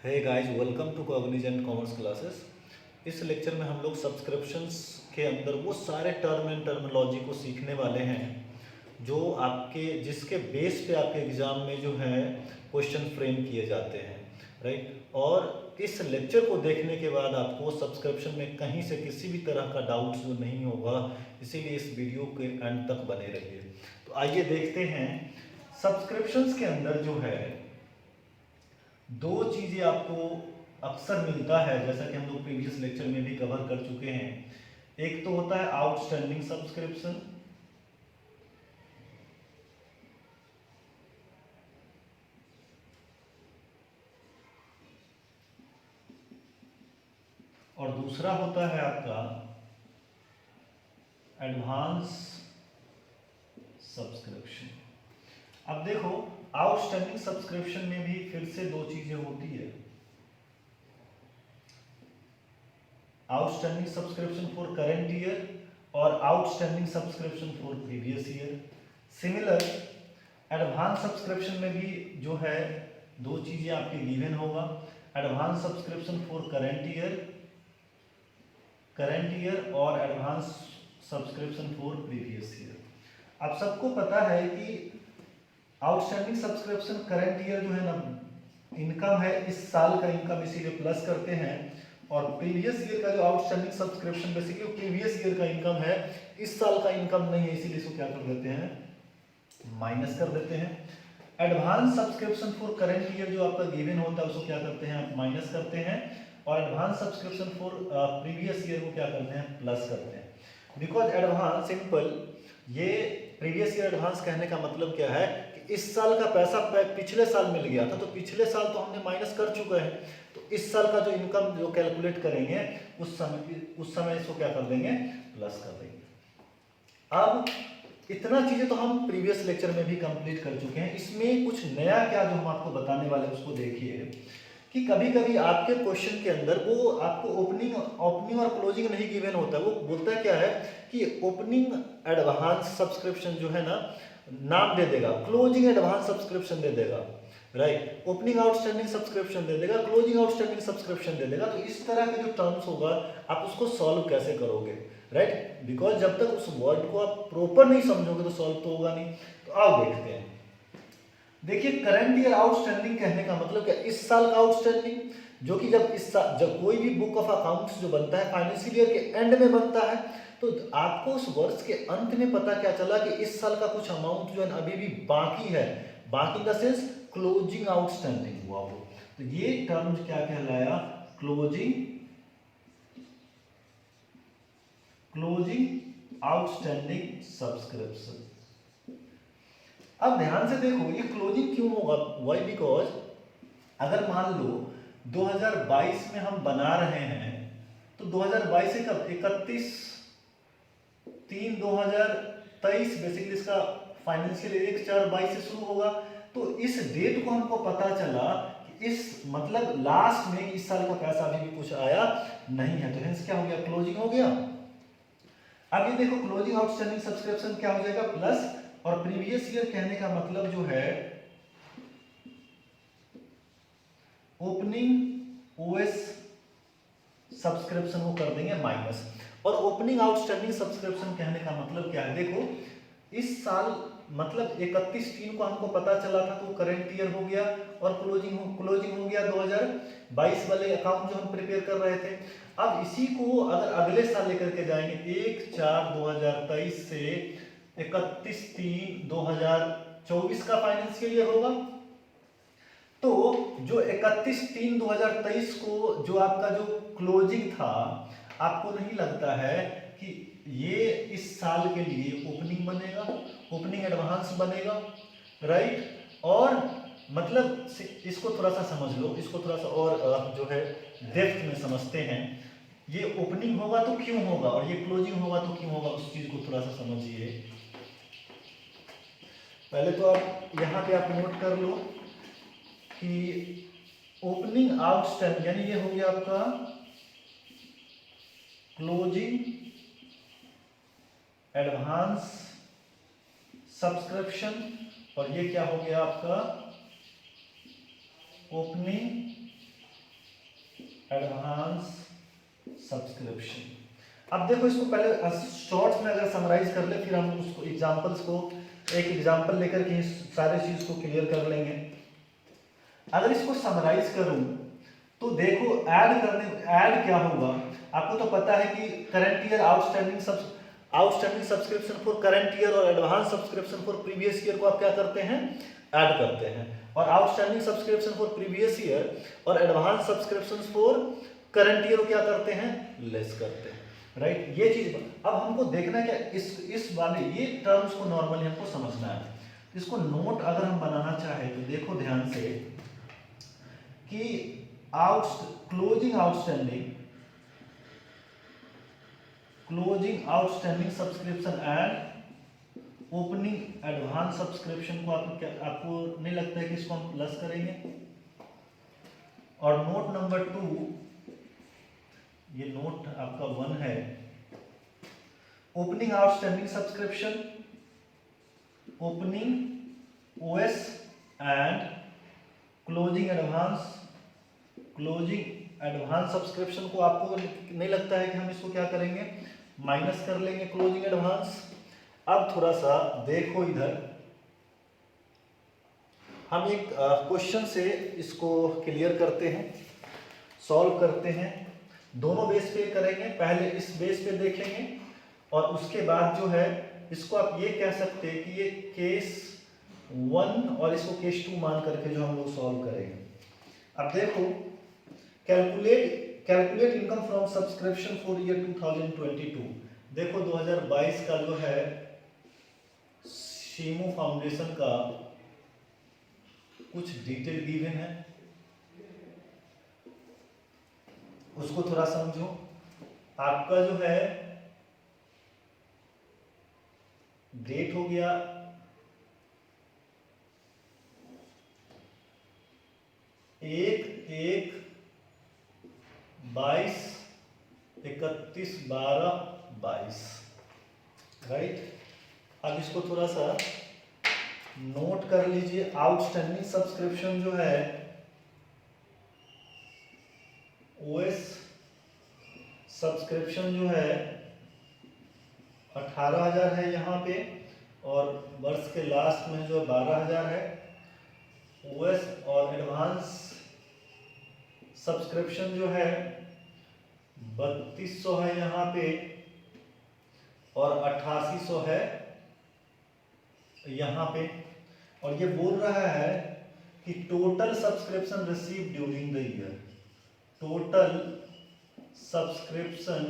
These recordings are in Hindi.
Hey guys, welcome to Cognizant commerce classes. इस लेक्चर में हम लोग सब्सक्रिप्शंस के अंदर वो सारे टर्म एंड टर्मिनोलॉजी को सीखने वाले हैं जो आपके जिसके बेस पे आपके एग्जाम में जो है क्वेश्चन फ्रेम किए जाते हैं, राइट। और इस लेक्चर को देखने के बाद आपको सब्सक्रिप्शन में कहीं से किसी भी तरह का डाउट जो नहीं होगा, इसीलिए इस वीडियो के एंड तक बने रहिए। तो आइए देखते हैं सब्सक्रिप्शंस के अंदर जो है दो चीजें आपको अक्सर मिलता है, जैसा कि हम लोग प्रीवियस लेक्चर में भी कवर कर चुके हैं। एक तो होता है आउटस्टैंडिंग सब्सक्रिप्शन, और दूसरा होता है आपका एडवांस सब्सक्रिप्शन। अब देखो, आउटस्टैंडिंग सब्सक्रिप्शन में भी फिर से दो चीजें होती है। Outstanding subscription for current year और outstanding subscription for previous year. Similar advance subscription में भी जो है दो चीजें आपके गिवन होगा। Advance subscription for current year और advance subscription for previous year. आप सबको पता है कि आउटस्टैंडिंग सब्सक्रिप्शन करंट ईयर जो है ना, इनकम है इस साल का इनकम, इसीलिए प्लस करते हैं। और प्रीवियस ईयर का जो outstanding subscription basically previous year का इनकम है, इस साल का इनकम नहीं है, इसीलिए इसको क्या कर देते हैं, माइनस कर देते हैं। Advance subscription for current year जो आपका गिवन होता है उसको क्या करते हैं, आप माइनस करते हैं। और advance subscription for previous year को क्या करते हैं, प्लस करते हैं। बिकॉज एडवांस सिंपल, ये प्रीवियस ईयर एडवांस कहने का मतलब क्या है कि इस साल का पैसा पिछले साल मिल गया था, तो पिछले साल तो हमने माइनस कर चुके हैं, तो इस साल का जो इनकम जो कैलकुलेट करेंगे उस समय इसको क्या कर देंगे, प्लस कर देंगे। अब इतना चीजें तो हम प्रीवियस लेक्चर में भी कंप्लीट कर चुके हैं। इसमें कुछ नया क्या जो हम आपको बताने वाले हैं उसको देखिए कि कभी कभी आपके क्वेश्चन के अंदर वो आपको ओपनिंग और क्लोजिंग नहीं गिवन होता है। वो बोलता है क्या है कि ओपनिंग एडवांस सब्सक्रिप्शन जो है ना नाम दे देगा, क्लोजिंग एडवांस सब्सक्रिप्शन दे देगा, राइट। ओपनिंग आउटस्टैंडिंग सब्सक्रिप्शन दे देगा, क्लोजिंग आउटस्टैंडिंग सब्सक्रिप्शन दे देगा। तो इस तरह के जो टर्म्स होगा आप उसको सॉल्व कैसे करोगे, राइट। बिकॉज जब तक उस वर्ड को आप प्रॉपर नहीं समझोगे तो सॉल्व तो होगा नहीं। तो आओ देखते हैं। देखिए, करंट ईयर आउटस्टैंडिंग कहने का मतलब क्या, इस साल का आउटस्टैंडिंग, जो कि जब कोई भी बुक ऑफ अकाउंट्स जो बनता है फाइनेंशियल ईयर के एंड में बनता है, तो आपको उस वर्ष के अंत में पता क्या चला कि इस साल का कुछ अमाउंट जो है अभी भी बाकी है, बाकी in the sense closing outstanding हुआ वो। तो ये टर्म क्या कहलाया, क्लोजिंग आउटस्टैंडिंग सब्सक्रिप्शन। अब ध्यान से देखो, ये क्लोजिंग क्यों होगा, वाई, बिकॉज अगर मान लो 2022 में हम बना रहे हैं, तो 2022 से कब, 31/3/2023 बेसिकली इसका फाइनेंशियल ईयर 1/4/22 से शुरू होगा। तो इस डेट को हमको पता चला कि इस मतलब लास्ट में इस साल का पैसा अभी भी कुछ आया नहीं है, तो हेंस क्या हो गया, क्लोजिंग हो गया। अब ये देखो, क्लोजिंग आउटस्टैंडिंग सब्सक्रिप्शन क्या हो जाएगा, प्लस, और प्रीवियस ईयर कहने का मतलब जो है ओपनिंग ओएस सब्सक्रिप्शन को कर देंगे माइनस। और ओपनिंग आउटस्टैंडिंग सब्सक्रिप्शन कहने का मतलब क्या है, देखो इस साल मतलब 31/3 को हमको पता चला था, तो करंट ईयर हो गया, और क्लोजिंग हो गया 2022 वाले अकाउंट जो हम प्रिपेयर कर रहे थे। अब इसी को अगर अगले साल लेकर के जाएंगे, 1/4/2023 से 31/3/2024 का फाइनेंशियल ईयर होगा, तो जो 31/3/2023 को जो आपका जो क्लोजिंग था, आपको नहीं लगता है कि ये इस साल के लिए ओपनिंग बनेगा, ओपनिंग एडवांस बनेगा, राइट। और मतलब इसको थोड़ा सा समझ लो, इसको थोड़ा सा और जो है डेप्थ में समझते हैं। ये ओपनिंग होगा तो क्यों होगा, और ये क्लोजिंग होगा तो क्यों होगा, उस चीज को थोड़ा सा समझिए। पहले तो आप यहाँ पे आप नोट कर लो कि ओपनिंग आउटस्टैंडिंग यानी ये हो गया आपका क्लोजिंग एडवांस सब्सक्रिप्शन, और ये क्या हो गया आपका ओपनिंग एडवांस सब्सक्रिप्शन। अब देखो इसको पहले शॉर्ट्स में अगर समराइज कर ले, फिर हम उसको एग्जांपल्स को एक एग्जांपल लेकर के सारे चीज को क्लियर कर लेंगे। अगर इसको समराइज करूं तो देखो ऐड क्या होगा, आपको तो पता है कि current year outstanding subscription for current year और advance subscription for previous year को आप क्या करते हैं, ऐड करते हैं, और outstanding subscription for previous year और advance subscription for current year को क्या करते हैं, लेस करते हैं, राइट। ये चीज अब हमको देखना क्या, इस वाले ये टर्म्स को नॉर्मली हमको समझना है। इसको नोट अगर हम बनाना चाहे तो देखो ध्यान से कि closing outstanding subscription and opening advance subscription को आपको नहीं लगता है कि इसको हम प्लस करेंगे। और नोट नंबर 2, ये नोट आपका 1 है, opening outstanding subscription, opening OS and closing advance subscription को आपको नहीं लगता है कि हम इसको क्या करेंगे, माइनस कर लेंगे क्लोजिंग एडवांस। अब थोड़ा सा देखो इधर, हम एक क्वेश्चन से इसको क्लियर करते हैं, सॉल्व करते हैं। दोनों बेस पे करेंगे, पहले इस बेस पे देखेंगे और उसके बाद जो है इसको आप ये कह सकते हैं कि ये केस 1 और इसको केस 2 मान करके जो हम लोग सॉल्व करेंगे। अब देखो, calculate income from subscription for year 2022। देखो 2022 का जो है शीमू फाउंडेशन का कुछ डिटेल गिवन है, उसको थोड़ा समझो। आपका जो है डेट हो गया 1/1/22, 31/12/22, राइट। अब इसको थोड़ा सा नोट कर लीजिए। आउटस्टैंडिंग सब्सक्रिप्शन जो है ओएस सब्सक्रिप्शन जो है 18,000 है यहाँ पे, और वर्ष के लास्ट में जो 12,000 है। ओएस और एडवांस सब्सक्रिप्शन जो है 3200 है यहाँ पे, और 8800 है यहाँ पे। और ये बोल रहा है कि total subscription receive during the year, total subscription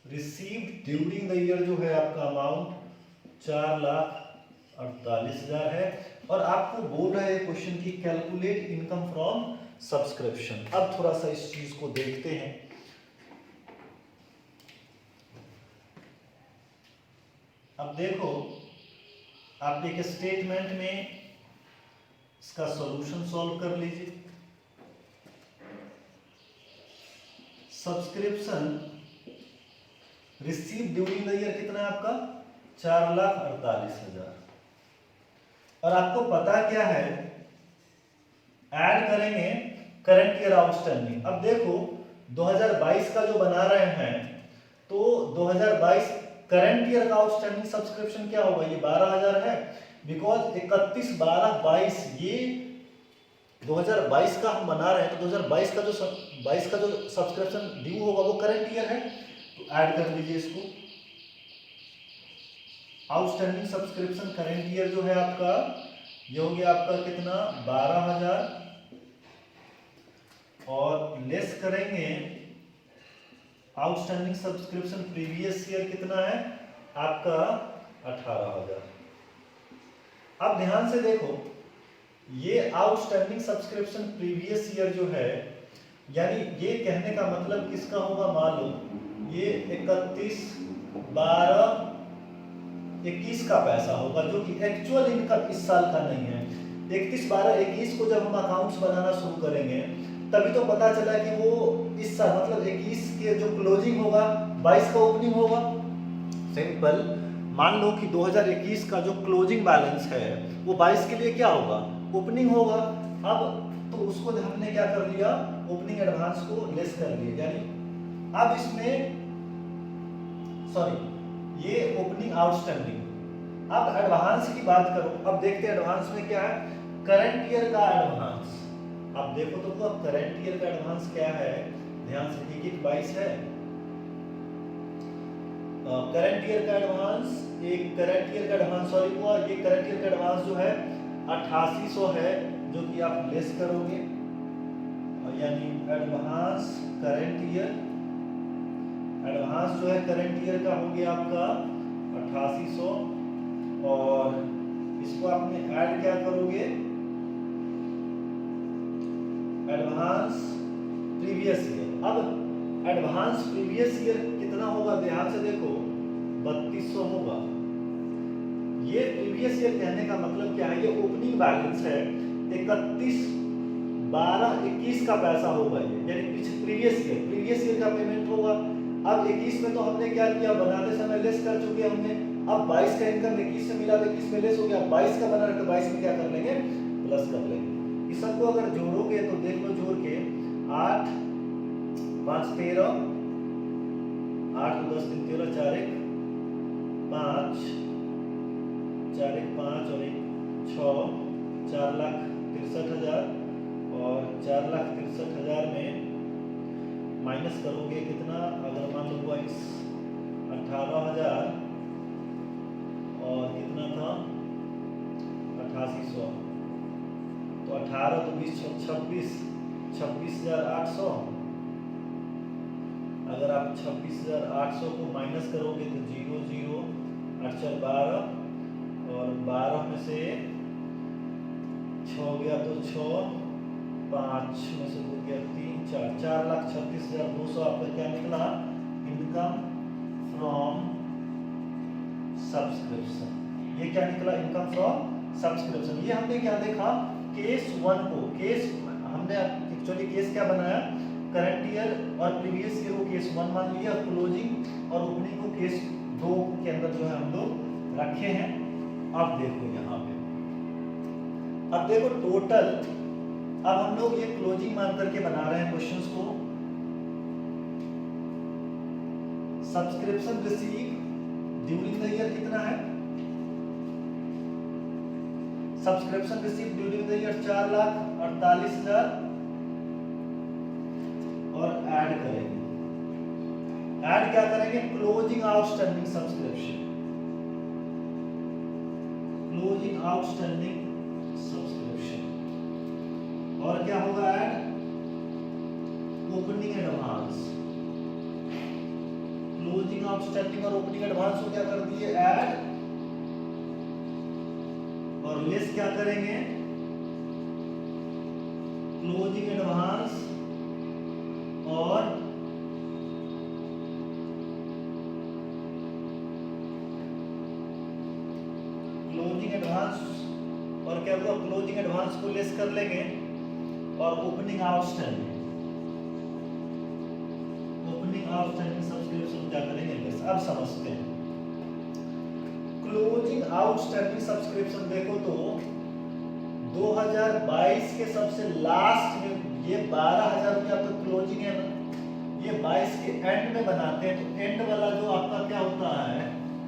received during the year जो है आपका अमाउंट 4,48,000 है। और आपको बोल रहा है क्वेश्चन की कैलकुलेट इनकम फ्रॉम सब्सक्रिप्शन। अब थोड़ा सा इस चीज को देखते हैं। अब देखो, आप एक स्टेटमेंट में इसका सॉल्यूशन सॉल्व कर लीजिए। Subscription receive during the year कितना है आपका, 4,48,000। और आपको पता क्या है, ऐड करेंगे करंट ईयर आउटस्टैंडिंग। अब देखो 2022 का जो बना रहे हैं, तो 2022 करंट ईयर का आउटस्टैंडिंग सब्सक्रिप्शन क्या होगा, ये 12,000 है, बिकॉज 31/12/22 ये 2022 का हम बना रहे हैं, तो 2022 का जो 22 का जो सब्सक्रिप्शन ड्यू होगा वो करंट ईयर है, तो ऐड कर लीजिए इसको। आउटस्टैंडिंग सब्सक्रिप्शन करंट ईयर जो है आपका, ये हो गया आपका कितना, 12,000, और लेस करेंगे आउटस्टैंडिंग सब्सक्रिप्शन प्रीवियस ईयर कितना है आपका, 18,000। अब ध्यान से देखो, ये आउटस्टैंडिंग सब्सक्रिप्शन प्रीवियस ईयर जो है, यानी ये कहने का मतलब किसका होगा, मान लो ये 31/12/21 का पैसा होगा, जो कि एक्चुअल इनकम इस साल का नहीं है। 31/12/21 को जब हम अकाउंट्स बनाना शुरू करेंगे, तभी तो पता चला कि वो इस साल मतलब 21 के जो क्लोजिंग होगा 22 का ओपनिंग होगा। सिंपल, मान लो कि 2021 का जो क्लोजिंग बैलेंस है वो 22 के लिए क्या होगा, ओपनिंग होगा। अब तो उसको हमने क्या कर लिया, ओपनिंग एडवांस को लेस कर लिया। यानी अब इसमें सॉरी ये ओपनिंग आउटस्टैंडिंग। अब एडवांस की बात करो, अब देखते हैं एडवांस में क्या है, करंट ईयर का एडवांस। अब देखो तो अब करंट ईयर का एडवांस क्या है, ध्यान से, 1/22 है करंट ईयर का एडवांस। एक करंट ईयर का एडवांस सॉरी हुआ, ये करंट ईयर का एडवांस जो है 8800 है, जो कि आप लेस करोगे, यानी एडवांस करंट ईयर, एडवांस जो है करंट ईयर का हो गया आपका 8800, और इसको आपने ऐड क्या करोगे, एडवांस प्रीवियस ईयर। अब एडवांस प्रीवियस ईयर कितना होगा, ध्यान से देखो, 3200 होगा। ये प्रीवियस ईयर कहने का मतलब क्या है, ये ओपनिंग बैलेंस है 31/12/21 का पैसा होगा ये, यानी प्रीवियस ईयर का पेमेंट होगा। अब 21 में तो हमने क्या किया, बनाते समय लेस कर चुके हमने। अब 22 का इनकम 21 से मिला तो 21 में लेस हो गया, 22 का बना तो 22 में क्या कर लेंगे, प्लस कर लेंगे। इस सबको अगर जोड़ोगे तो देख लो, जोड़ के 8 5 13, 8 10 3 13, 4 1 5, 4 1 5 और 1 6, 4,63,000, और 4,63,000 में माइनस करोगे कितना, अगर मान लो 18,000 और कितना था 8800, तो 18 तो 20 26, 26,800। अगर आप 26,800 को माइनस करोगे तो 0 0 8 4 12, और 12 में से 6 गया तो 6, 5 में से 2 गया 3 4, 4,36,200 आपका क्या निकला, इनकम फ्रॉम सब्सक्रिप्शन। ये क्या निकला, इनकम फ्रॉम सब्सक्रिप्शन। ये हमने क्या देखा, केस 1 को, केस हमने एक्चुअली केस क्या बनाया, करंट ईयर और प्रीवियस ईयर को केस 1 मान लिया, क्लोजिंग और ओपनिंग को केस 2 के अंदर जो है हम लोग रखे हैं। अब देखो यहाँ पे, अब देखो टोटल, अब हम लोग ये क्लोजिंग मान करके बना रहे हैं क्वेश्चंस को। Subscription receive during the year कितना है, subscription receive during the year 4,48,000, और ऐड करेंगे, ऐड क्या करेंगे, closing outstanding subscription, closing outstanding subscription, और क्या होगा, add opening advance, closing outstanding और ओपनिंग एडवांस को क्या कर दिए, ऐड, और लेस क्या करेंगे, क्लोजिंग एडवांस और क्लोजिंग एडवांस, और क्या होगा, क्लोजिंग एडवांस को लेस कर लेंगे, और opening outstanding, opening outstanding subscription क्या करेंगे लेस। अब समझते हैं क्लोजिंग आउटस्टैंडिंग सब्सक्रिप्शन। देखो तो 2022 के सबसे लास्ट में ये 12,000 रुपया तो क्लोजिंग है ना, ये 22 के एंड में बनाते हैं, तो एंड वाला जो आपका क्या होता है,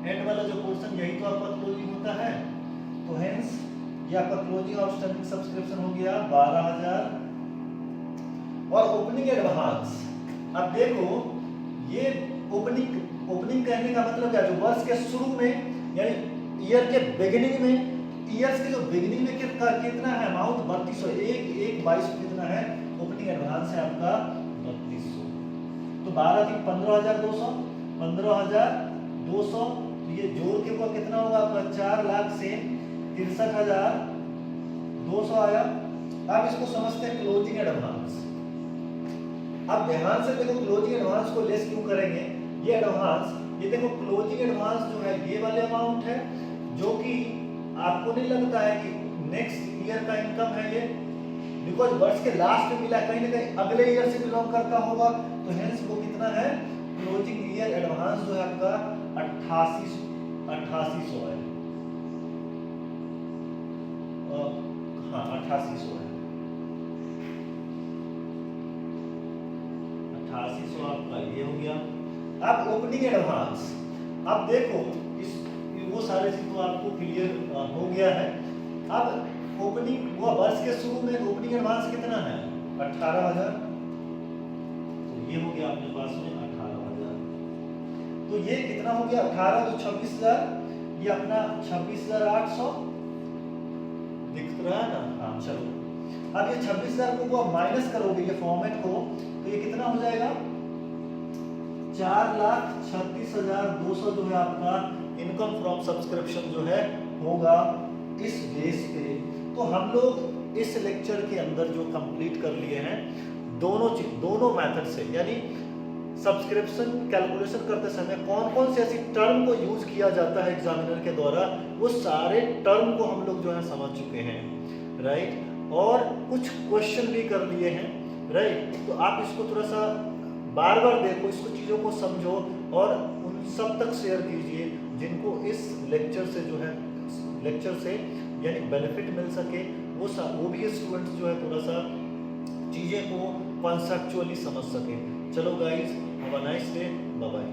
एंड वाला जो पोर्शन यही तो आपका क्लोजिंग होता है। तो हेंस ये आपका क्लोजिंग आउटस्टैंडिंग सब्सक्रिप्शन हो गया 12,000, और ओपनिंग एडवांस। अब देखो ये ओपनिंग कहने का मतलब क्या, जो वर्ष के शुरू में यानी ईयर के बिगिनिंग में, ईयर्स के जो बिगिनिंग में कितना है अमाउंट, 3200, एक 22 कितना है ओपनिंग एडवांस है आपका 3200, तो 12 की 15,200, 15,200, तो ये जोड़ के वो कितना होगा आपका 4,63,200 आया। अब इसको समझते हैं क्लोजिंग एडवांस। अब ध्यान से देखो, क्लोजिंग एडवांस को लेस क्यों करेंगे, ये एडवांस, ये देखो क्लोजिंग एडवांस जो है ये वाले अमाउंट है, जो कि आपको नहीं लगता है कि नेक्स्ट ईयर का इनकम है ये, बिकॉज वर्ष के लास्ट में मिला, कहीं ना कहीं अगले ईयर से बिलोंग करता होगा, तो हेंस वो कितना है, क्लोजिंग ईयर एडवांस जो है आपका 8800 है, हाँ 8800 है। 8800 आपका ये हो गया। अब ओपनिंग एडवांस, अब देखो इस वो सारे चीज तो आपको क्लियर हो गया है। अब ओपनिंग वो वर्ष के शुरू में ओपनिंग एडवांस कितना है 18,000, तो ये हो गया अपने पास में 18,000। तो ये कितना हो गया 18 तो 26,000, ये अपना 26,800 दिख रहा है ना। हाँ चलो, अब ये 26,000 को आप माइनस करोगे ये फॉर्मेट को, तो ये कितना हो जाएगा 4,36,200 जो है आपका इनकम फ्रॉम सब्सक्रिप्शन जो है होगा इस बेस पे। तो हम लोग इस लेक्चर के अंदर जो कंप्लीट कर लिए हैं दोनों मेथड से, यानी सब्सक्रिप्शन कैलकुलेशन करते समय कौन कौन से ऐसी टर्म को यूज किया जाता है एग्जामिनर के द्वारा, वो सारे टर्म को हम लोग जो है समझ चुके हैं, राइट। और कुछ क्वेश्चन भी कर लिए हैं, राइट। तो आप इसको थोड़ा सा बार बार देखो, इसको चीज़ों को समझो और उन सब तक शेयर कीजिए जिनको इस लेक्चर से जो है यानी बेनिफिट मिल सके। वो भी स्टूडेंट्स जो है थोड़ा सा चीज़ें को कॉन्सेप्चुअली समझ सके। चलो guys, have a nice day, bye bye.